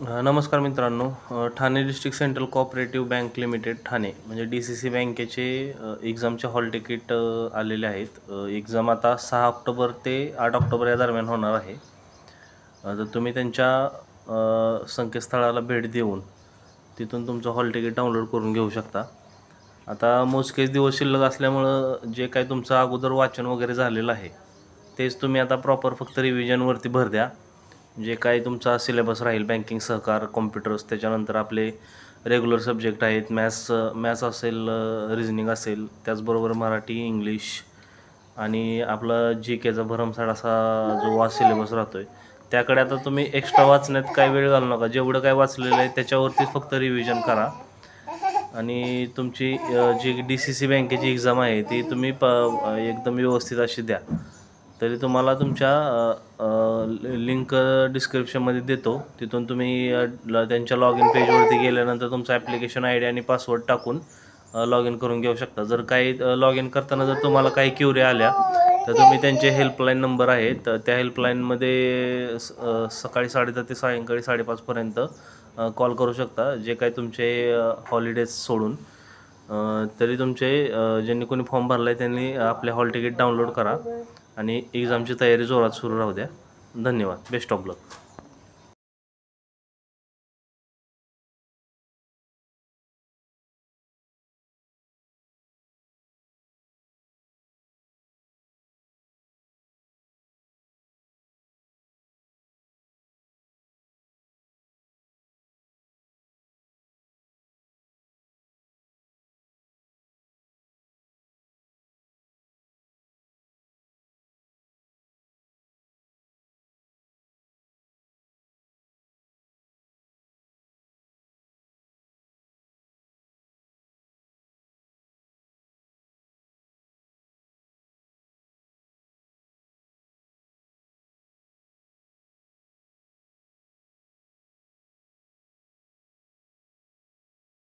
नमस्कार मित्रांनो. Thane district central cooperative bank limited Thane म्हणजे DCC बँकेचे एक्झामचे हॉल तिकीट आलेले आहेत. एक्झाम आता 6 ऑक्टोबर ते 8 ऑक्टोबर या दरम्यान होणार आहे. तर तुम्ही त्यांच्या संकेतस्थळाला भेट देऊन तिथून तुमचं हॉल तिकीट डाउनलोड करून घेऊ शकता. आता मोजकेच दिवस शिल्लक असल्यामुळं जे काही तुमचं अगोदर वाचन वगैरे झालेलं आहे तेच तुम्ही आता प्रॉपर फक्त रिव्हिजनवरती भर द्या. जे काही तुमचा सिलेबस राहील, बँकिंग, सहकार, कॉम्प्युटर्स, त्याच्यानंतर आपले रेग्युलर सब्जेक्ट आहेत, मॅथ्स असेल, रिजनिंग असेल, त्याचबरोबर मराठी, इंग्लिश आणि आपला GKचा भरमसाठ असा जो सिलेबस राहतो आहे त्याकडे आता तुम्ही एक्स्ट्रा वाचण्यात काही वेळ घालू नका. जेवढं काय वाचलेलं आहे त्याच्यावरतीच फक्त रिव्हिजन करा आणि तुमची जी DCC बँकेची एक्झाम आहे ती तुम्ही एकदम व्यवस्थित अशी द्या. तरी तुम्हाला तुमच्या लिंक डिस्क्रिप्शनमध्ये देतो, तिथून तुम्ही त्यांच्या लॉग इन पेजवरती गेल्यानंतर तुमचा ॲप्लिकेशन ID आणि पासवर्ड टाकून लॉग इन करून घेऊ शकता. जर काही लॉग इन करताना जर तुम्हाला काही क्युरी आल्या तर तुम्ही त्यांचे हेल्पलाईन नंबर आहेत त्या हेल्पलाईनमध्ये सकाळी 10:30 ते सायंकाळी 5:30पर्यंत कॉल करू शकता. जे काही तुमचे हॉलिडेज सोडून तरी तुमचे ज्यांनी कोणी फॉर्म भरला आहे त्यांनी आपले हॉल तिकीट डाउनलोड करा आणि एक्झामची तयारी जोरात सुरू राहू द्या. धन्यवाद. Best of luck.